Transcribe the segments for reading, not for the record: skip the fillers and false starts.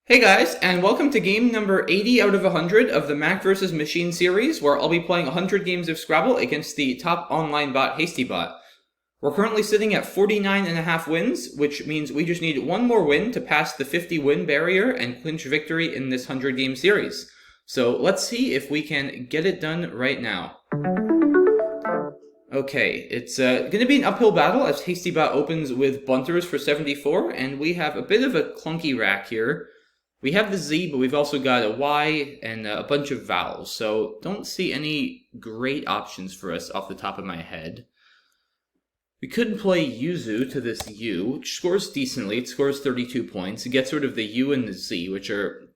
Hey guys, and welcome to game number 80 out of 100 of the Mack vs. Machine series, where I'll be playing 100 games of Scrabble against the top online bot, HastyBot. We're currently sitting at 49.5 wins, which means we just need one more win to pass the 50 win barrier and clinch victory in this 100 game series. So let's see if we can get it done right now. Okay, it's going to be an uphill battle as HastyBot opens with bunters for 74, and we have a bit of a clunky rack here. We have the Z, but we've also got a Y and a bunch of vowels, so don't see any great options for us off the top of my head. We could play Yuzu to this U, which scores decently. It scores 32 points. It gets rid of the U and the Z, which are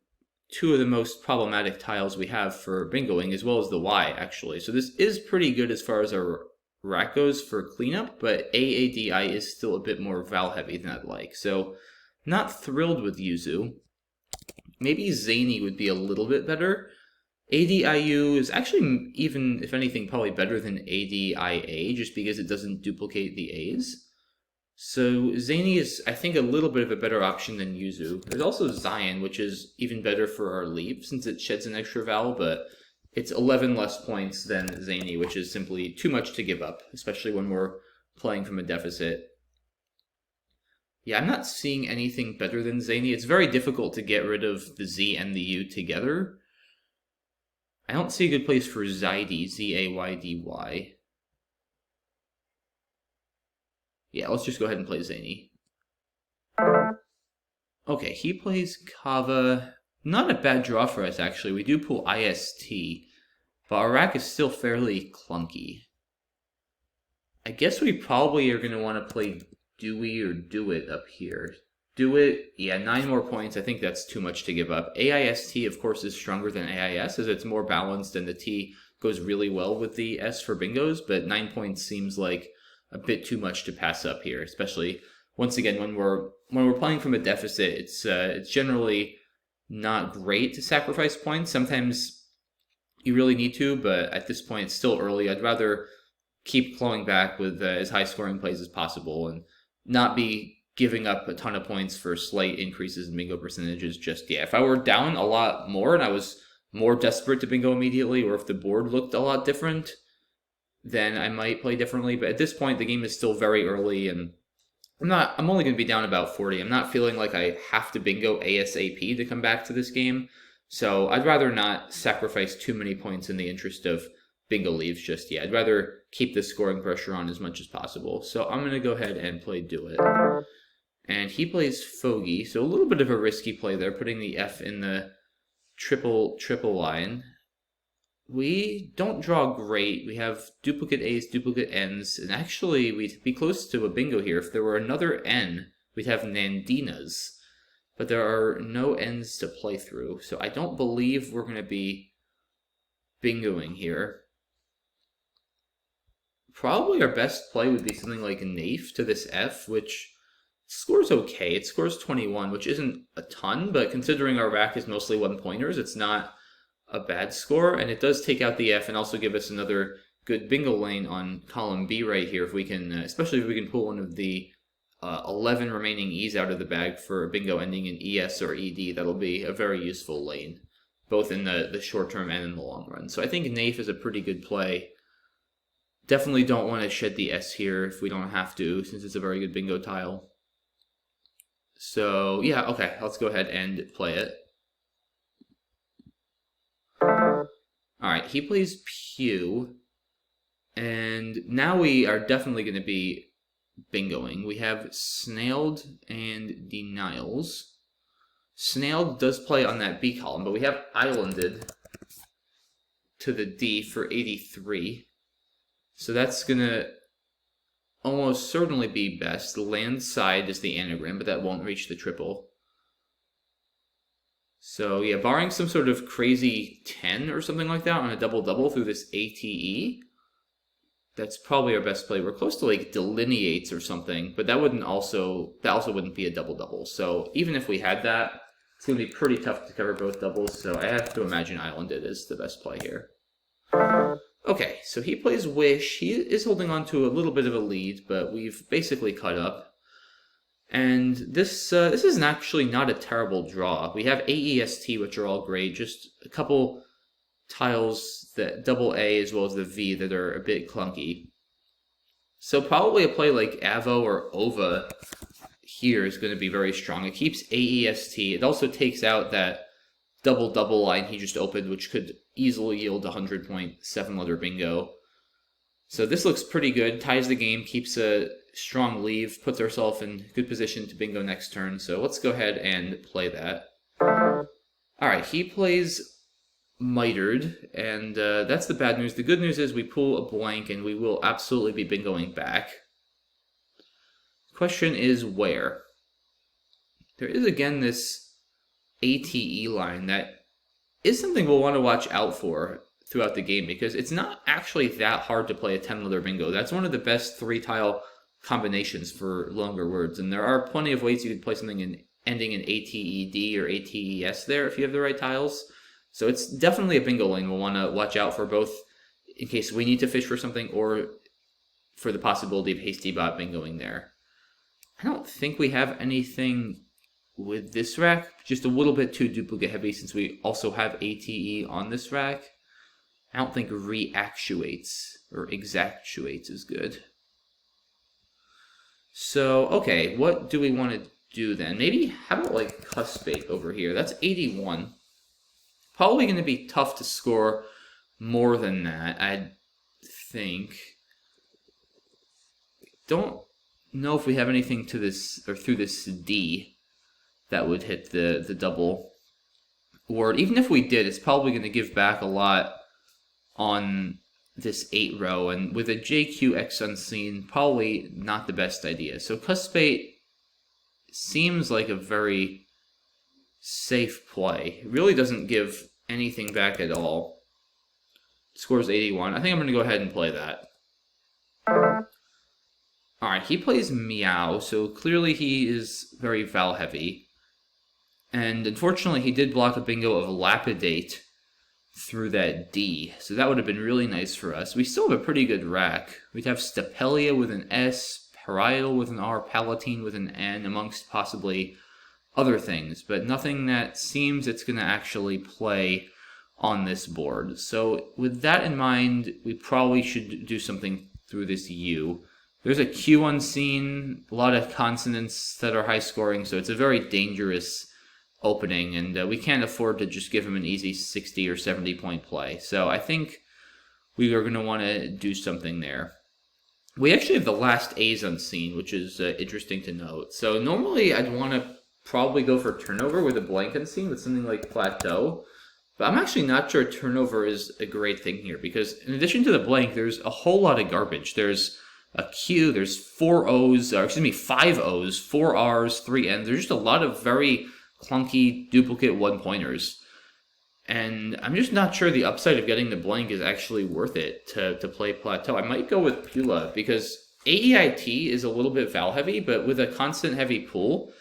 two of the most problematic tiles we have for bingoing, as well as the Y, actually. So this is pretty good as far as our rack goes for cleanup, but AADI is still a bit more vowel heavy than I'd like. So not thrilled with Yuzu. Maybe Zany would be a little bit better. ADIU is actually, even if anything, probably better than ADIA, just because it doesn't duplicate the A's. So Zany is, I think, a little bit of a better option than Yuzu. There's also Zion, which is even better for our leap, since it sheds an extra vowel, but it's 11 less points than Zany, which is simply too much to give up, especially when we're playing from a deficit. Yeah, I'm not seeing anything better than Zany. It's very difficult to get rid of the Z and the U together. I don't see a good place for Zaydy, Z-A-Y-D-Y. Yeah, let's just go ahead and play Zany. Okay, he plays Kava. Not a bad draw for us, actually. We do pull IST, but our rack is still fairly clunky. I guess we probably are going to want to play Dewey or Do It up here. Do It, yeah, 9 more points. I think that's too much to give up. AIST, of course, is stronger than AIS, as it's more balanced and the T goes really well with the S for bingos, but 9 points seems like a bit too much to pass up here, especially, once again, when we're playing from a deficit, it's generally not great to sacrifice points. Sometimes you really need to, but at this point, it's still early. I'd rather keep clawing back with as high scoring plays as possible and not be giving up a ton of points for slight increases in bingo percentages just yet. If I were down a lot more and I was more desperate to bingo immediately, or if the board looked a lot different, then I might play differently. But at this point, the game is still very early, and I'm only going to be down about 40. I'm not feeling like I have to bingo ASAP to come back to this game. So I'd rather not sacrifice too many points in the interest of bingo leaves just yet. I'd rather keep the scoring pressure on as much as possible. So I'm going to go ahead and play Do It. And he plays Fogey, so a little bit of a risky play there, putting the F in the triple line. We don't draw great. We have duplicate A's, duplicate N's, and actually we'd be close to a bingo here. If there were another N, we'd have Nandinas. But there are no N's to play through, so I don't believe we're going to be bingoing here. Probably our best play would be something like Naif to this F, which scores okay. It scores 21, which isn't a ton, but considering our rack is mostly one-pointers, it's not a bad score, and it does take out the F and also give us another good bingo lane on column B right here, if we can, especially if we can pull one of the 11 remaining E's out of the bag for a bingo ending in ES or ED. That'll be a very useful lane, both in the short term and in the long run. So I think Naif is a pretty good play. Definitely don't want to shed the S here if we don't have to, since it's a very good bingo tile. So, yeah, okay, let's go ahead and play it. Alright, he plays Pew, and now we are definitely going to be bingoing. We have Snailed and Denials. Snailed does play on that B column, but we have Islanded to the D for 83. So that's going to almost certainly be best. The land side is the anagram, but that won't reach the triple. So yeah, barring some sort of crazy 10 or something like that on a double-double through this ATE, that's probably our best play. We're close to like delineates or something, but that also wouldn't be a double-double. So even if we had that, it's going to be pretty tough to cover both doubles, so I have to imagine Islanded is the best play here. Okay, so he plays Wish. He is holding on to a little bit of a lead, but we've basically cut up. And this is actually not a terrible draw. We have AEST, which are all great, just a couple tiles, that double A as well as the V, that are a bit clunky. So probably a play like Avo or Ova here is going to be very strong. It keeps AEST. It also takes out that double line he just opened, which could easily yield 100-point 7-letter bingo. So this looks pretty good. Ties the game, keeps a strong leave, puts ourselves in good position to bingo next turn. So let's go ahead and play that. Alright, he plays mitered, and that's the bad news. The good news is we pull a blank, and we will absolutely be bingoing back. Question is where? There is again this ATE line that is something we'll want to watch out for throughout the game, because it's not actually that hard to play a 10-letter bingo. That's one of the best 3-tile combinations for longer words, and there are plenty of ways you could play something ending in ATED or ATES there if you have the right tiles. So it's definitely a bingo lane we'll want to watch out for, both in case we need to fish for something or for the possibility of HastyBot bingoing there. I don't think we have anything with this rack, just a little bit too duplicate heavy since we also have ATE on this rack. I don't think reactuates or exactuates is good. So, okay, what do we want to do then? Maybe, how about like Cuspate over here? That's 81. Probably going to be tough to score more than that, I think. Don't know if we have anything to this, or through this D, that would hit the double word. Even if we did, it's probably going to give back a lot on this 8 row, and with a JQX unseen, probably not the best idea. So Cuspate seems like a very safe play. It really doesn't give anything back at all. Scores 81. I think I'm going to go ahead and play that. Alright, he plays Meow, so clearly he is very Val heavy. And unfortunately, he did block a bingo of Lapidate through that D, so that would have been really nice for us. We still have a pretty good rack. We'd have Stapelia with an S, Parietal with an R, Palatine with an N, amongst possibly other things, but nothing that seems it's going to actually play on this board. So with that in mind, we probably should do something through this U. There's a Q unseen, a lot of consonants that are high scoring, so it's a very dangerous opening, and we can't afford to just give him an easy 60 or 70 point play. So I think we are going to want to do something there. We actually have the last A's unseen, which is interesting to note. So normally I'd want to probably go for turnover with a blank unseen with something like Plateau, but I'm actually not sure turnover is a great thing here, because in addition to the blank, there's a whole lot of garbage. There's a Q, there's 4 O's, or excuse me, 5 O's, 4 R's, 3 N's. There's just a lot of very clunky duplicate one-pointers. And I'm just not sure the upside of getting the blank is actually worth it to play Plateau. I might go with Pula, because AEIT is a little bit Val heavy, but with a constant heavy pool,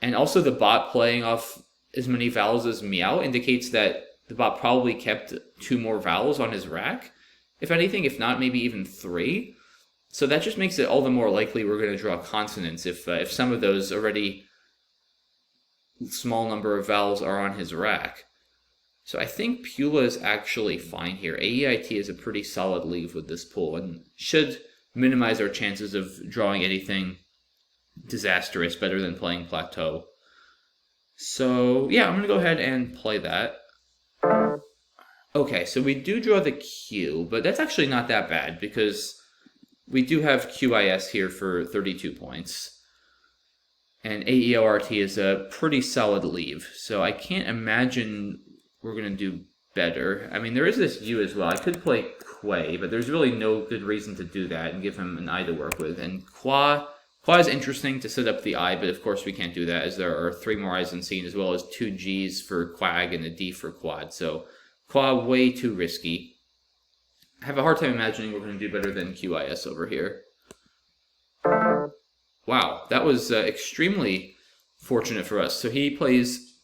and also the bot playing off as many vowels as Meow indicates that the bot probably kept 2 more vowels on his rack. If anything, if not, maybe even 3. So that just makes it all the more likely we're going to draw consonants if some of those already small number of vowels are on his rack. So I think Pula is actually fine here. AEIT is a pretty solid leave with this pool and should minimize our chances of drawing anything disastrous better than playing Plateau. So yeah, I'm going to go ahead and play that. Okay, so we do draw the Q, but that's actually not that bad because we do have QIS here for 32 points. And AEORT is a pretty solid leave, so I can't imagine we're going to do better. I mean, there is this U as well. I could play Quay, but there's really no good reason to do that and give him an I to work with. And Qua is interesting to set up the I, but of course we can't do that as there are 3 more I's unseen as well as 2 G's for Quag and a D for Quad. So Qua way too risky. I have a hard time imagining we're going to do better than QIS over here. Wow, that was extremely fortunate for us. So he plays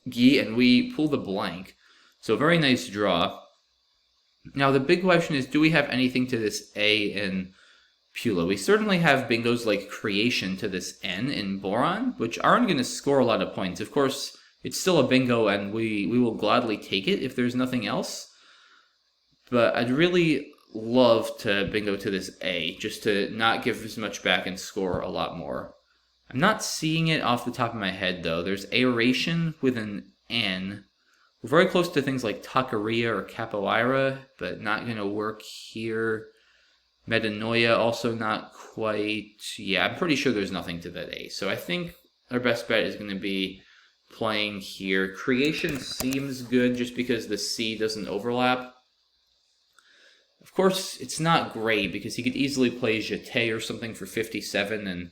Gi and we pull the blank. So very nice draw. Now the big question is, do we have anything to this A in Pula. We certainly have bingos like Creation to this N in Boron, which aren't going to score a lot of points. Of course, it's still a bingo, and we will gladly take it if there's nothing else. But I'd really love to bingo to this A, just to not give as much back and score a lot more. I'm not seeing it off the top of my head, though. There's aeration with an N. We're very close to things like Taqueria or Capoeira, but not going to work here. Metanoia, also not quite. Yeah, I'm pretty sure there's nothing to that A. So I think our best bet is going to be playing here. Creation seems good just because the C doesn't overlap. Of course, it's not great because he could easily play Jeté or something for 57 and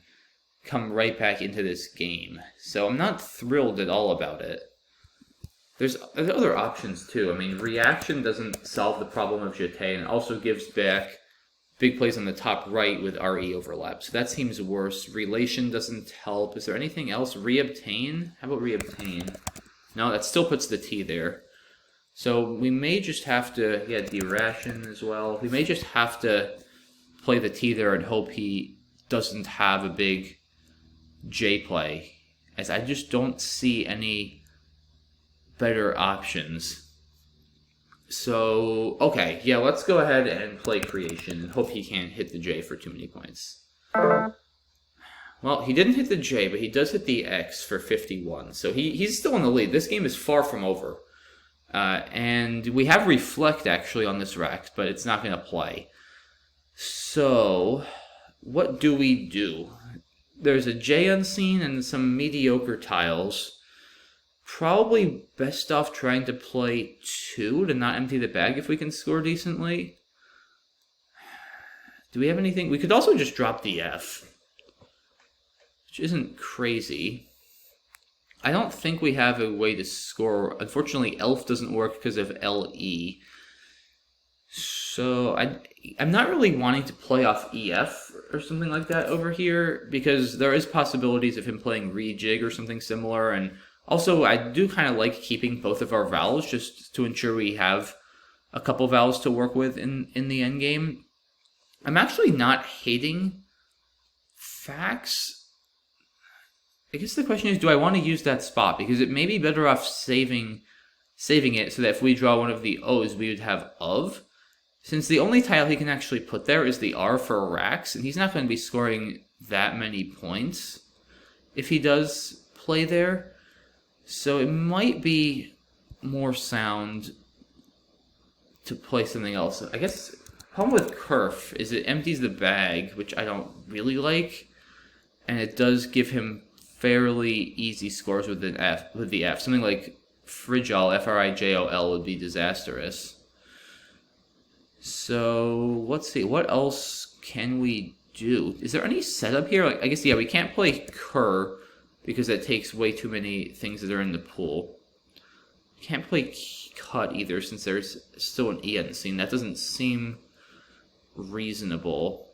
come right back into this game. So I'm not thrilled at all about it. There's other options too. I mean, Reaction doesn't solve the problem of Jeté and also gives back big plays on the top right with RE overlap. So that seems worse. Relation doesn't help. Is there anything else? Reobtain? How about Reobtain? No, that still puts the T there. So we may just have to, yeah, Deration as well. We may just have to play the T there and hope he doesn't have a big J play, as I just don't see any better options. So, okay, yeah, let's go ahead and play Creation and hope he can't hit the J for too many points. Well, he didn't hit the J, but he does hit the X for 51, so he's still in the lead. This game is far from over. And we have Reflect, actually, on this rack, but it's not going to play. So, what do we do? There's a J unseen and some mediocre tiles. Probably best off trying to play 2 to not empty the bag if we can score decently. Do we have anything? We could also just drop the F, which isn't crazy. I don't think we have a way to score. Unfortunately, Elf doesn't work because of LE. So I'm not really wanting to play off EF or something like that over here, because there is possibilities of him playing rejig or something similar, and also I do kind of like keeping both of our vowels just to ensure we have a couple vowels to work with in the endgame. I'm actually not hating Fax. I guess the question is, do I want to use that spot? Because it may be better off saving it so that if we draw one of the O's, we would have of. Since the only tile he can actually put there is the R for Rax, and he's not going to be scoring that many points if he does play there. So it might be more sound to play something else. I guess the problem with Kerf is it empties the bag, which I don't really like, and it does give him fairly easy scores with the F. Something like Frijol, F-R-I-J-O-L, would be disastrous. So let's see, what else can we do? Is there any setup here? Like, I guess, yeah, we can't play Kerr because that takes way too many things that are in the pool. Can't play Cut either since there's still an E unseen. That doesn't seem reasonable.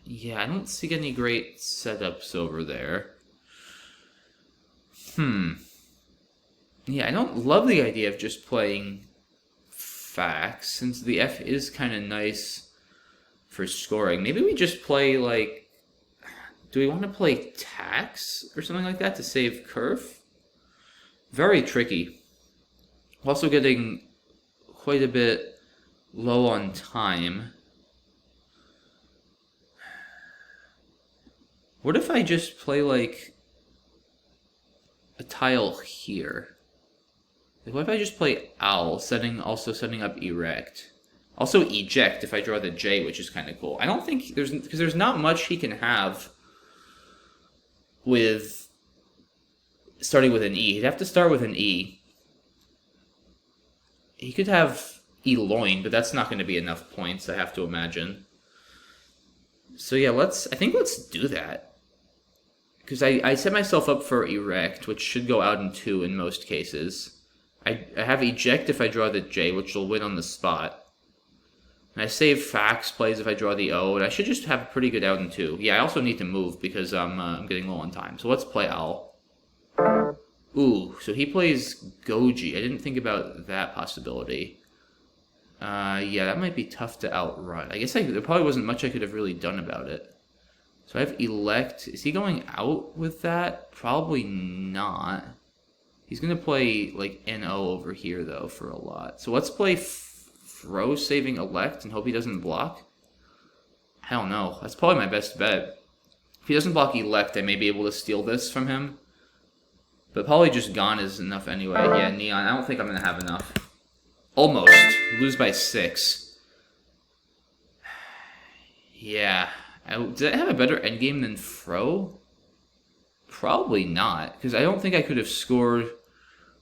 Yeah, I don't see any great setups over there. Yeah, I don't love the idea of just playing Fax, since the F is kind of nice for scoring. Maybe we just play, like, do we want to play Tax or something like that to save Curve? Very tricky. Also getting quite a bit low on time. What if I just play, like, a tile here? Like, what if I just play Owl, also setting up Erect? Also Eject if I draw the J, which is kind of cool. I don't think because there's not much he can have with starting with an E. He'd have to start with an E. He could have Eloin, but that's not going to be enough points, I have to imagine. So yeah, I think let's do that. Because I set myself up for Erect, which should go out in 2 in most cases. I have Eject if I draw the J, which will win on the spot. And I save Fax plays if I draw the O, and I should just have a pretty good out in 2. Yeah, I also need to move because I'm getting low on time. So let's play Owl. Ooh, so he plays Goji. I didn't think about that possibility. Yeah, that might be tough to outrun. I guess there probably wasn't much I could have really done about it. So I have elect. Is he going out with that? Probably not. He's going to play, like, NO over here, though, for a lot. So let's play throw saving elect and hope he doesn't block. I don't know. That's probably my best bet. If he doesn't block elect, I may be able to steal this from him. But probably just gone is enough anyway. Yeah, neon. I don't think I'm going to have enough. Almost. Lose by 6. Yeah. Did I have a better endgame than Fro? Probably not, because I don't think I could have scored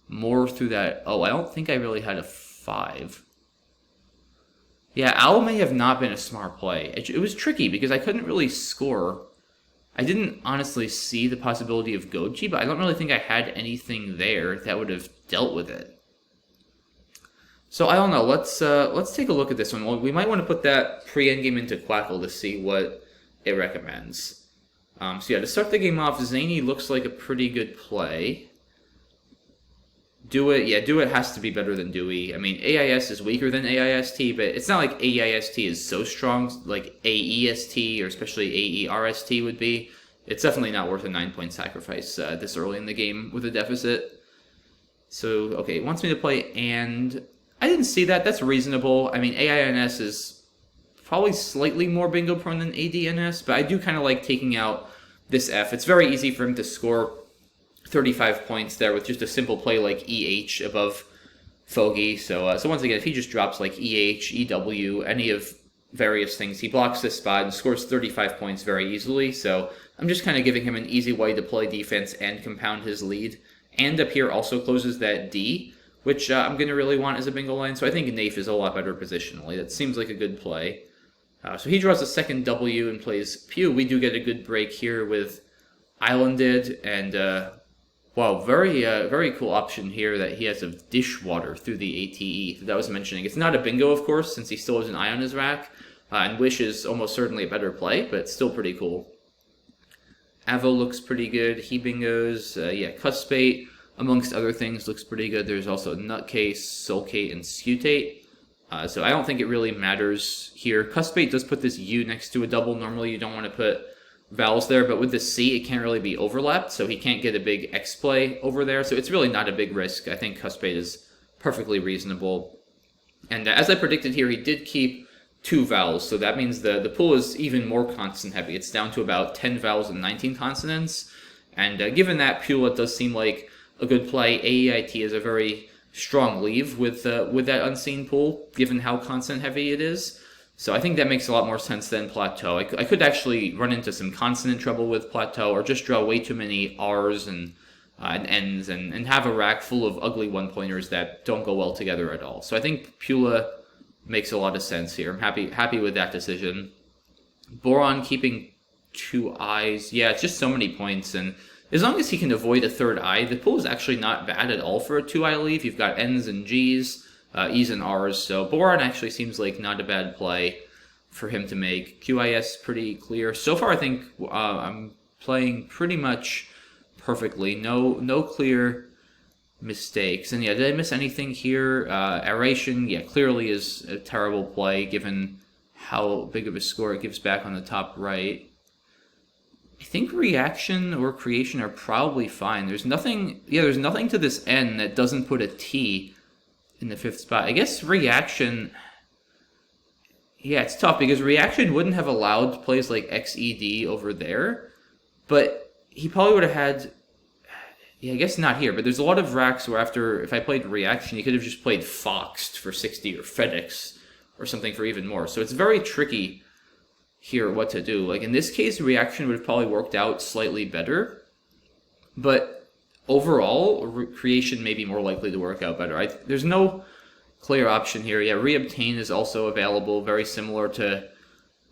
more through that. Oh, I don't think I really had a 5. Yeah, Owl may have not been a smart play. It was tricky, because I couldn't really score. I didn't honestly see the possibility of Goji, but I don't really think I had anything there that would have dealt with it. So I don't know. Let's take a look at this one. We might want to put that pre-endgame into Quackle to see what it recommends. So yeah, to start the game off, Zany looks like a pretty good play. Do It has to be better than Dewey. I mean, AIS is weaker than AIST, but it's not like AIST is so strong like AEST or especially AERST would be. It's definitely not worth a 9-point sacrifice this early in the game with a deficit. So, okay, it wants me to play and... I didn't see that. That's reasonable. I mean, AINS is probably slightly more bingo prone than ADNS, but I do kind of like taking out this F. It's very easy for him to score 35 points there with just a simple play like EH above Fogey. So once again, if he just drops like EH, EW, any of various things, he blocks this spot and scores 35 points very easily. So I'm just kind of giving him an easy way to play defense and compound his lead. And up here also closes that D, which I'm going to really want as a bingo line. So I think Nafe is a lot better positionally. That seems like a good play. So he draws a second W and plays Pew. We do get a good break here with Islanded. And, wow, very cool option here that he has of Dishwater through the ATE that I was mentioning. It's not a bingo, of course, since he still has an eye on his rack. And Wish is almost certainly a better play, but it's still pretty cool. Avo looks pretty good. He bingos. Yeah, Cuspate, amongst other things, looks pretty good. There's also Nutcase, Soulcate, and Scutate. So I don't think it really matters here. Cuspate does put this U next to a double. Normally you don't want to put vowels there, but with the C, it can't really be overlapped, so he can't get a big X play over there. So it's really not a big risk. I think Cuspate is perfectly reasonable. And as I predicted here, he did keep 2 vowels, so that means the pool is even more consonant heavy. It's down to about 10 vowels and 19 consonants. And given that, Pula does seem like a good play. AEIT is a very strong leave with that unseen pool, given how consonant heavy it is. So I think that makes a lot more sense than Plateau. I could actually run into some consonant trouble with Plateau, or just draw way too many R's and N's, and have a rack full of ugly one-pointers that don't go well together at all. So I think Pula makes a lot of sense here. I'm happy with that decision. Boron keeping 2 eyes. Yeah, it's just so many points, and as long as he can avoid a 3rd eye, the pool is actually not bad at all for a 2-eye leave. You've got N's and G's, E's and R's, so Boron actually seems like not a bad play for him to make. QIS pretty clear. So far, I think I'm playing pretty much perfectly. No clear mistakes. And yeah, did I miss anything here? Aeration, yeah, clearly is a terrible play given how big of a score it gives back on the top right. I think reaction or creation are probably fine. There's nothing to this N that doesn't put a T in the 5th spot. I guess reaction, yeah, it's tough because reaction wouldn't have allowed plays like XED over there, but he probably would have had, yeah, I guess not here, but there's a lot of racks where if I played reaction, you could have just played Foxed for 60 or FedEx or something for even more. So it's very tricky here what to do. Like in this case, reaction would have probably worked out slightly better, but overall, creation may be more likely to work out better. There's no clear option here. Yeah, reobtain is also available, very similar to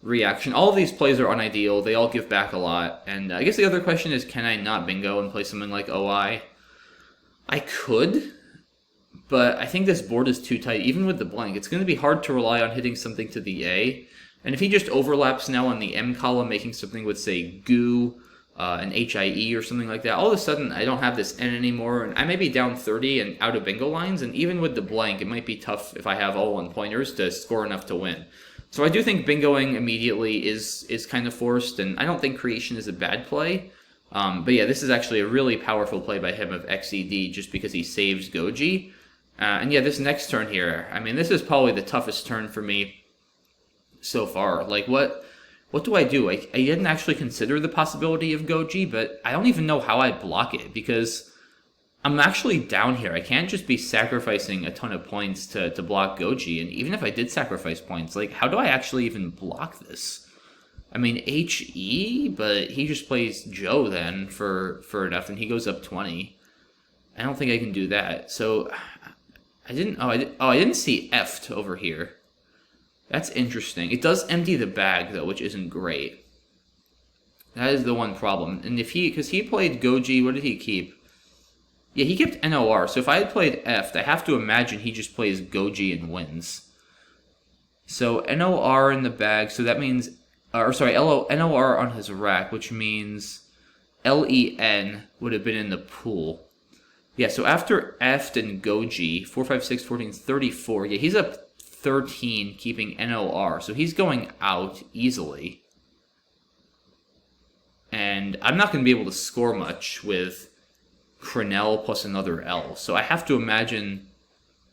reaction. All of these plays are unideal. They all give back a lot. And I guess the other question is, can I not bingo and play something like OI? I could, but I think this board is too tight. Even with the blank, it's going to be hard to rely on hitting something to the A. And if he just overlaps now on the M column, making something with, say, Goo, an HIE or something like that, all of a sudden I don't have this N anymore, and I may be down 30 and out of bingo lines, and even with the blank, it might be tough if I have all one-pointers to score enough to win. So I do think bingoing immediately is kind of forced, and I don't think creation is a bad play. But yeah, this is actually a really powerful play by him of XED just because he saves Goji. And yeah, this next turn here, I mean, this is probably the toughest turn for me so far. Like, what do I do? I didn't actually consider the possibility of Goji, but I don't even know how I block it because I'm actually down here. I can't just be sacrificing a ton of points to block Goji, and even if I did sacrifice points, like, how do I actually even block this? I mean, HE, but he just plays Joe then for enough, and he goes up 20. I don't think I can do that. So I didn't see F'd over here. That's interesting. It does empty the bag though, which isn't great. That is the one problem. And because he played Goji, what did he keep? Yeah, he kept NOR. So if I had played F'd, I have to imagine he just plays Goji and wins. So NOR in the bag, so that means NOR on his rack, which means LEN would have been in the pool. Yeah, so after F'd and Goji, 4, 5, 6, 14, 34. Yeah, he's up 13, keeping NOR. So he's going out easily. And I'm not going to be able to score much with Crenell plus another L. So I have to imagine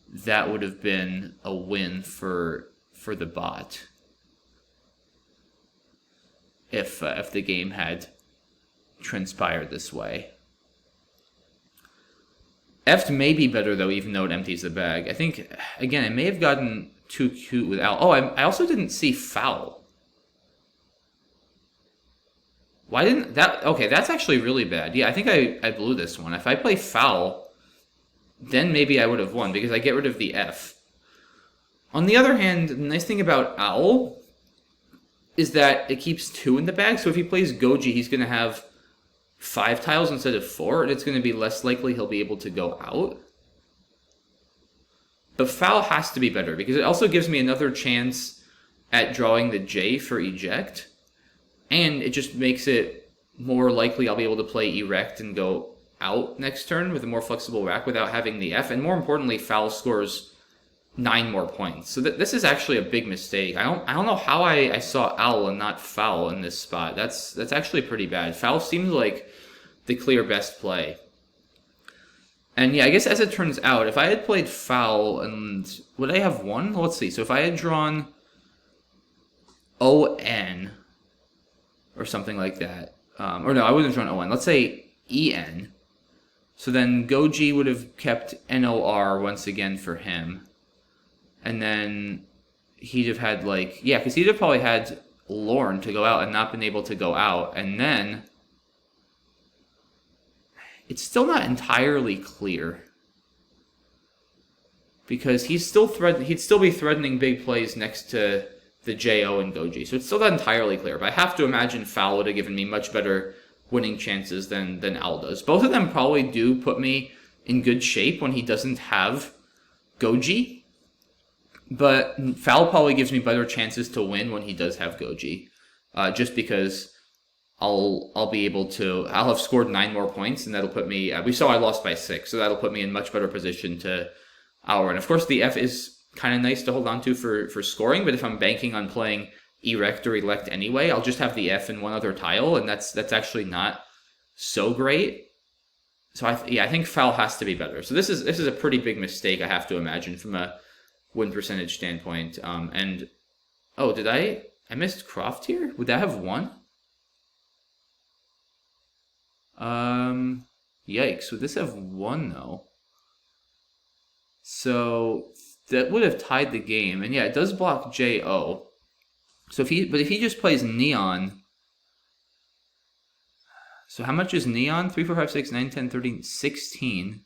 that would have been a win for the bot. If the game had transpired this way. F may be better, though, even though it empties the bag. I think, again, I may have gotten too cute with Al. Oh, I also didn't see foul. Why didn't that... Okay, that's actually really bad. Yeah, I think I blew this one. If I play foul, then maybe I would have won, because I get rid of the F. On the other hand, the nice thing about Owl is that it keeps 2 in the bag, so if he plays Goji, he's going to have 5 tiles instead of 4, and it's going to be less likely he'll be able to go out. But foul has to be better, because it also gives me another chance at drawing the J for eject, and it just makes it more likely I'll be able to play erect and go out next turn with a more flexible rack without having the F, and more importantly, foul scores 9 more points. So this is actually a big mistake. I don't know how I saw owl and not foul in this spot. That's actually pretty bad. Foul seems like the clear best play. And yeah, I guess as it turns out, if I had played foul, and would I have won? Let's see. So if I had drawn ON or something like that, or no, I wouldn't have drawn ON. Let's say EN. So then Goji would have kept NOR once again for him. And then he'd have had, like... Yeah, because he'd have probably had Lorne to go out and not been able to go out. And then... It's still not entirely clear. Because he'd still be threatening big plays next to the JO and Goji. So it's still not entirely clear. But I have to imagine foul would have given me much better winning chances than Al does. Both of them probably do put me in good shape when he doesn't have Goji. But foul probably gives me better chances to win when he does have Goji. Just because I'll be able to... I'll have scored 9 more points, and that'll put me... we saw I lost by 6, so that'll put me in much better position to our... And of course, the F is kind of nice to hold on to for scoring, but if I'm banking on playing erect or elect anyway, I'll just have the F in one other tile, and that's actually not so great. So I think foul has to be better. So this is a pretty big mistake, I have to imagine, from a win percentage standpoint. And oh, did I missed Croft here? Would that have won? Yikes, would this have won though? So that would have tied the game. And yeah, it does block JO. So if he just plays Neon, so how much is Neon? 3, 4, 5, 6, 9, 10, 13, 16.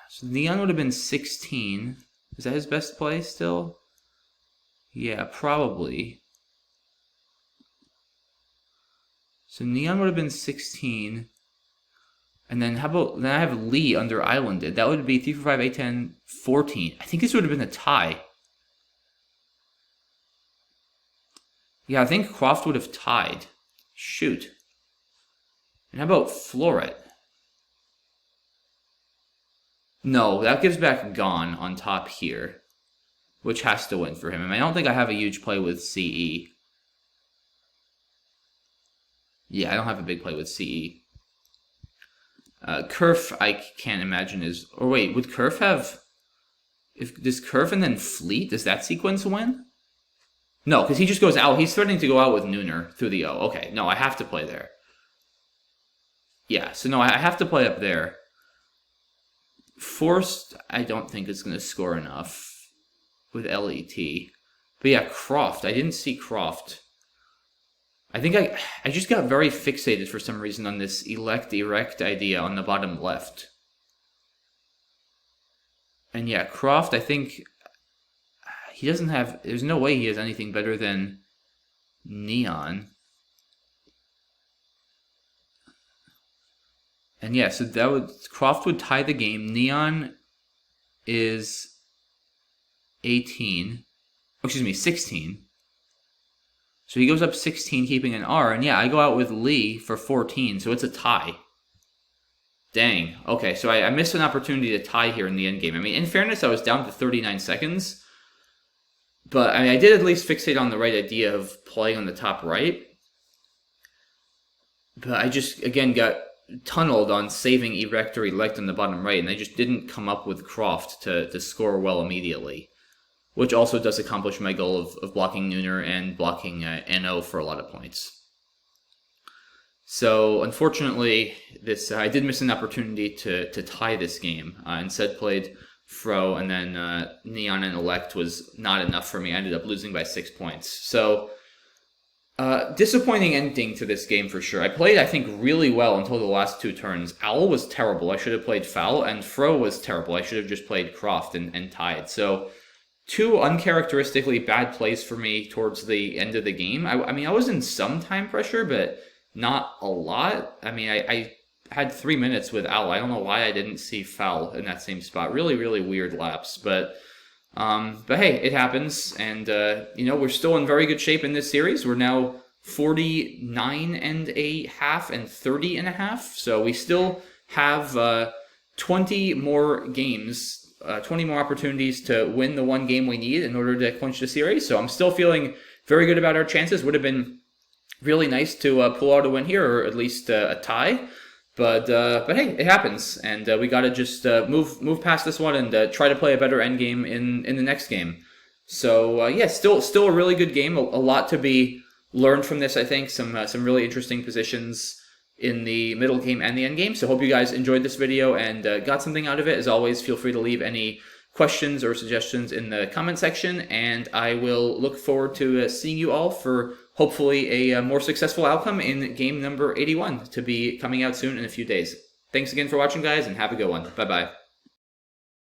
So Neon would have been 16. Is that his best play still? Yeah, probably. So Neon would have been 16. And then then I have Lee under Islanded. That would be 3, 4, 5, 8, 10, 14. I think this would have been a tie. Yeah, I think Croft would have tied. Shoot. And how about Floret? No, that gives back Gone on top here, which has to win for him. I don't think I have a huge play with CE. Yeah, I don't have a big play with CE. Kerf, I can't imagine is... Or wait, would Kerf have... Does Kerf and then Fleet? Does that sequence win? No, because he just goes out. He's threatening to go out with Nooner through the O. Okay, no, I have to play there. Yeah, so no, I have to play up there. Forced, I don't think is going to score enough with LET. But yeah, Croft. I didn't see Croft. I think I just got very fixated for some reason on this erect idea on the bottom left. And yeah, Croft, I think he doesn't have... There's no way he has anything better than Neon. And yeah, so that would... Croft would tie the game. Neon is 18. Oh, excuse me, 16. So he goes up 16, keeping an R. And yeah, I go out with Lee for 14, so it's a tie. Dang. Okay, so I missed an opportunity to tie here in the endgame. I mean, in fairness, I was down to 39 seconds. But I mean, I did at least fixate on the right idea of playing on the top right. But I just, again, got tunneled on saving erect or elect on the bottom right, and I just didn't come up with Croft to score well immediately. Which also does accomplish my goal of blocking Nooner and blocking NO for a lot of points. So, unfortunately, I did miss an opportunity to tie this game. Instead played Fro, and then Neon and Elect was not enough for me. I ended up losing by 6 points. So, disappointing ending to this game for sure. I played, I think, really well until the last 2 turns. Owl was terrible. I should have played Foul, and Fro was terrible. I should have just played Croft and tied. So, 2 uncharacteristically bad plays for me towards the end of the game. I mean, I was in some time pressure, but not a lot. I mean, I had 3 minutes with Owl. I don't know why I didn't see Foul in that same spot. Really, really weird lapse. But hey, it happens. And, you know, we're still in very good shape in this series. We're now 49 and a half and 30 and a half. So we still have 20 more games. 20 more opportunities to win the 1 game we need in order to clinch the series. So I'm still feeling very good about our chances. Would have been really nice to pull out a win here, or at least a tie. But hey, it happens, and we got to just move past this one and try to play a better endgame in the next game. So yeah, still a really good game. A lot to be learned from this. I think some really interesting positions in the middle game and the end game. So hope you guys enjoyed this video and got something out of it. As always, feel free to leave any questions or suggestions in the comment section, and I will look forward to seeing you all for hopefully a more successful outcome in game number 81 to be coming out soon in a few days. Thanks again for watching, guys, and have a good one. Bye-bye.